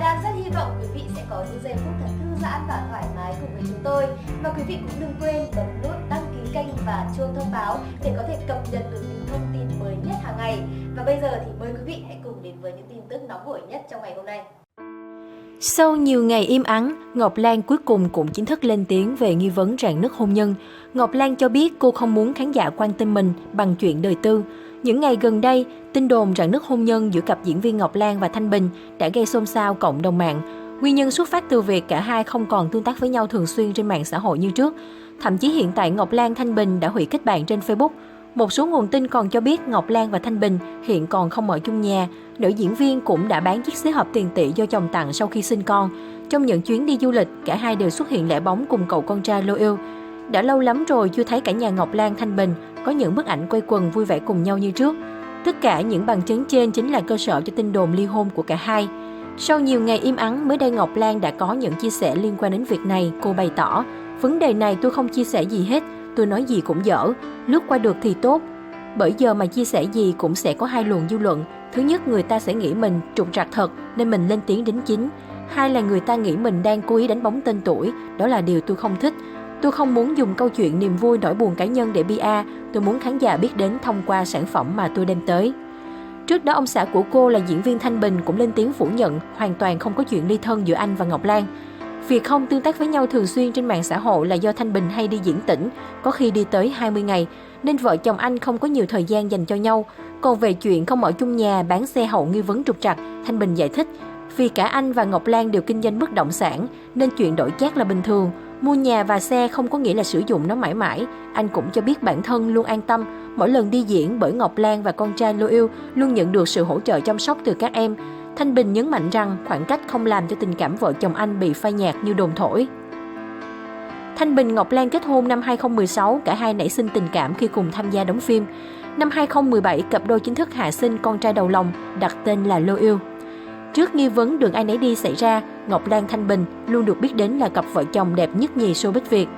Hà đang rất hy vọng quý vị sẽ có những giây phút thật thư giãn và thoải mái cùng với chúng tôi. Và quý vị cũng đừng quên bấm nút đăng ký kênh và chuông thông báo để có thể cập nhật được những thông tin mới nhất hàng ngày. Và bây giờ thì mời quý vị hãy cùng đến với những tin tức nóng hổi nhất trong ngày hôm nay. Sau nhiều ngày im ắng, Ngọc Lan cuối cùng cũng chính thức lên tiếng về nghi vấn rạn nứt hôn nhân. Ngọc Lan cho biết cô không muốn khán giả quan tâm mình bằng chuyện đời tư. Những ngày gần đây, tin đồn rạn nứt hôn nhân giữa cặp diễn viên Ngọc Lan và Thanh Bình đã gây xôn xao cộng đồng mạng. Nguyên nhân xuất phát từ việc cả hai không còn tương tác với nhau thường xuyên trên mạng xã hội như trước. Thậm chí hiện tại Ngọc Lan Thanh Bình đã hủy kết bạn trên Facebook. Một số nguồn tin còn cho biết Ngọc Lan và Thanh Bình hiện còn không ở chung nhà. Nữ diễn viên cũng đã bán chiếc xế hộp tiền tỷ do chồng tặng sau khi sinh con. Trong những chuyến đi du lịch, cả hai đều xuất hiện lẻ bóng cùng cậu con trai Lô Yêu. Đã lâu lắm rồi chưa thấy cả nhà Ngọc Lan Thanh Bình có những bức ảnh quây quần vui vẻ cùng nhau như trước. Tất cả những bằng chứng trên chính là cơ sở cho tin đồn ly hôn của cả hai. Sau nhiều ngày im ắng, mới đây Ngọc Lan đã có những chia sẻ liên quan đến việc này. Cô bày tỏ, vấn đề này tôi không chia sẻ gì hết, tôi nói gì cũng dở, lướt qua được thì tốt. Bởi giờ mà chia sẻ gì cũng sẽ có hai luồng dư luận. Thứ nhất, người ta sẽ nghĩ mình trục trặc thật nên mình lên tiếng đính chính. Hai là người ta nghĩ mình đang cố ý đánh bóng tên tuổi, đó là điều tôi không thích. Tôi không muốn dùng câu chuyện niềm vui nỗi buồn cá nhân để PR, tôi muốn khán giả biết đến thông qua sản phẩm mà tôi đem tới. Trước đó, ông xã của cô là diễn viên Thanh Bình cũng lên tiếng phủ nhận hoàn toàn không có chuyện ly thân giữa anh và Ngọc Lan. Việc không tương tác với nhau thường xuyên trên mạng xã hội là do Thanh Bình hay đi diễn tỉnh, có khi đi tới 20 ngày, nên vợ chồng anh không có nhiều thời gian dành cho nhau. Còn về chuyện không ở chung nhà, bán xe hậu nghi vấn trục trặc, Thanh Bình giải thích, vì cả anh và Ngọc Lan đều kinh doanh bất động sản, nên chuyện đổi chác là bình thường. Mua nhà và xe không có nghĩa là sử dụng nó mãi mãi. Anh cũng cho biết bản thân luôn an tâm, mỗi lần đi diễn bởi Ngọc Lan và con trai Lô Yêu luôn nhận được sự hỗ trợ chăm sóc từ các em. Thanh Bình nhấn mạnh rằng khoảng cách không làm cho tình cảm vợ chồng anh bị phai nhạt như đồn thổi. Thanh Bình Ngọc Lan kết hôn năm 2016, cả hai nảy sinh tình cảm khi cùng tham gia đóng phim. Năm 2017, cặp đôi chính thức hạ sinh con trai đầu lòng, đặt tên là Lô Yêu. Trước nghi vấn đường ai nấy đi xảy ra, Ngọc Lan Thanh Bình luôn được biết đến là cặp vợ chồng đẹp nhất nhì showbiz Việt.